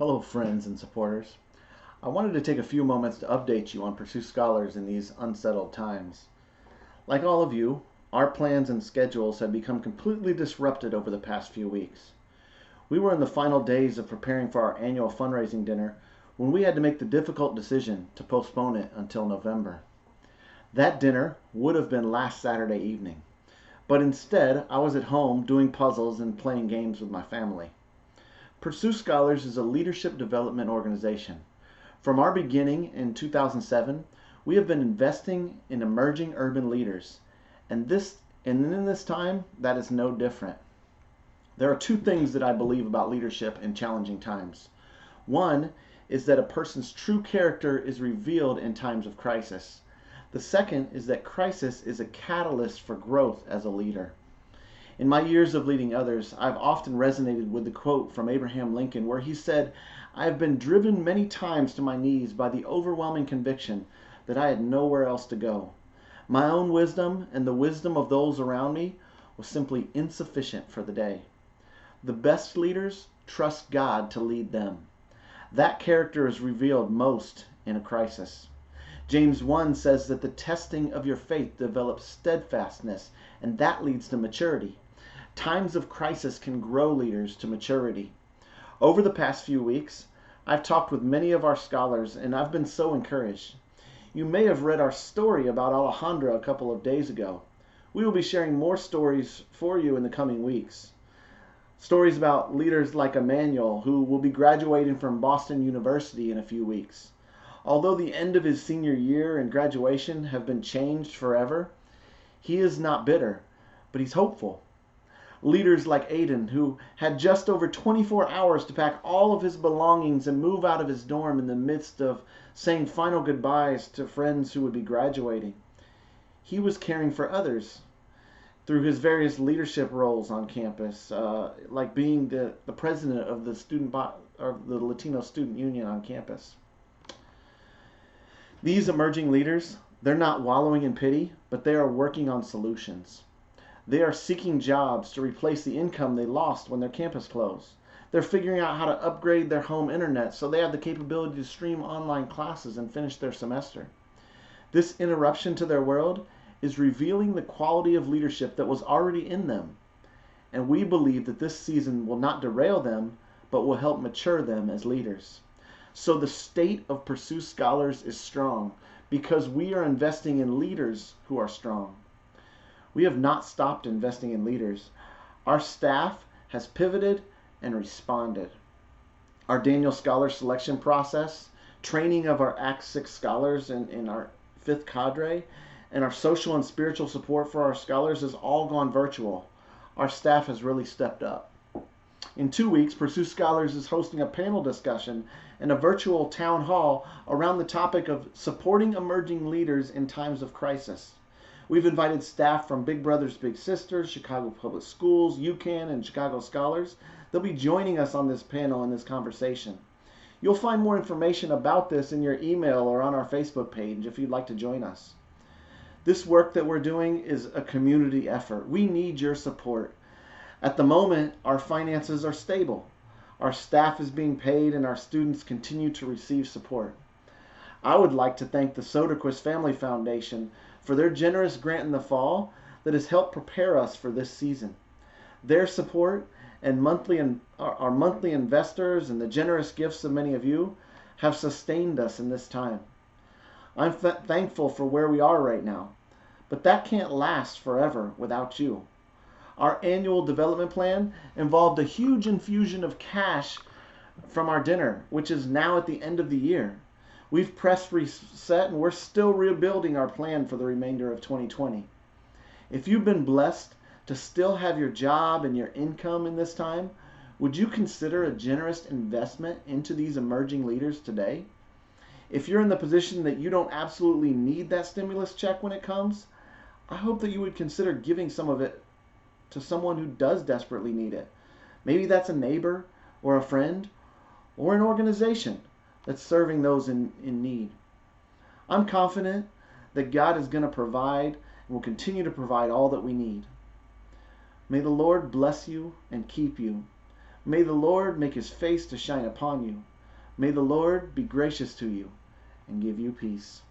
Hello friends and supporters. I wanted to take a few moments to update you on Pursue Scholars in these unsettled times. Like all of you, our plans and schedules have become completely disrupted over the past few weeks. We were in the final days of preparing for our annual fundraising dinner when we had to make the difficult decision to postpone it until November. That dinner would have been last Saturday evening, but instead I was at home doing puzzles and playing games with my family. Pursue Scholars is a leadership development organization. From our beginning in 2007, we have been investing in emerging urban leaders, and in this time, that is no different. There are two things that I believe about leadership in challenging times. One is that a person's true character is revealed in times of crisis. The second is that crisis is a catalyst for growth as a leader. In my years of leading others, I've often resonated with the quote from Abraham Lincoln where he said, "I have been driven many times to my knees by the overwhelming conviction that I had nowhere else to go. My own wisdom and the wisdom of those around me was simply insufficient for the day." The best leaders trust God to lead them. That character is revealed most in a crisis. James 1 says that the testing of your faith develops steadfastness, and that leads to maturity. Times of crisis can grow leaders to maturity. Over the past few weeks, I've talked with many of our scholars, and I've been so encouraged. You may have read our story about Alejandra a couple of days ago. We will be sharing more stories for you in the coming weeks. Stories about leaders like Emmanuel, who will be graduating from Boston University in a few weeks. Although the end of his senior year and graduation have been changed forever, he is not bitter, but he's hopeful. Leaders like Aiden, who had just over 24 hours to pack all of his belongings and move out of his dorm in the midst of saying final goodbyes to friends who would be graduating. He was caring for others through his various leadership roles on campus, like being the president of the Latino Student Union on campus. These emerging leaders, they're not wallowing in pity, but they are working on solutions. They are seeking jobs to replace the income they lost when their campus closed. They're figuring out how to upgrade their home internet so they have the capability to stream online classes and finish their semester. This interruption to their world is revealing the quality of leadership that was already in them. And we believe that this season will not derail them, but will help mature them as leaders. So the state of Pursue Scholars is strong because we are investing in leaders who are strong. We have not stopped investing in leaders. Our staff has pivoted and responded. Our Daniel Scholar selection process, training of our Acts 6 scholars in our 5th cadre, and our social and spiritual support for our scholars has all gone virtual. Our staff has really stepped up. In 2 weeks, Pursue Scholars is hosting a panel discussion and a virtual town hall around the topic of supporting emerging leaders in times of crisis. We've invited staff from Big Brothers Big Sisters, Chicago Public Schools, UCAN, and Chicago Scholars. They'll be joining us on this panel and this conversation. You'll find more information about this in your email or on our Facebook page if you'd like to join us. This work that we're doing is a community effort. We need your support. At the moment, our finances are stable. Our staff is being paid and our students continue to receive support. I would like to thank the Soderquist Family Foundation for their generous grant in the fall that has helped prepare us for this season. Their support and our monthly investors and the generous gifts of many of you have sustained us in this time. I'm thankful for where we are right now, but that can't last forever without you. Our annual development plan involved a huge infusion of cash from our dinner, which is now at the end of the year. We've pressed reset and we're still rebuilding our plan for the remainder of 2020. If you've been blessed to still have your job and your income in this time, would you consider a generous investment into these emerging leaders today? If you're in the position that you don't absolutely need that stimulus check when it comes, I hope that you would consider giving some of it to someone who does desperately need it. Maybe that's a neighbor or a friend or an organization that's serving those in need. I'm confident that God is going to provide and will continue to provide all that we need. May the Lord bless you and keep you. May the Lord make his face to shine upon you. May the Lord be gracious to you and give you peace.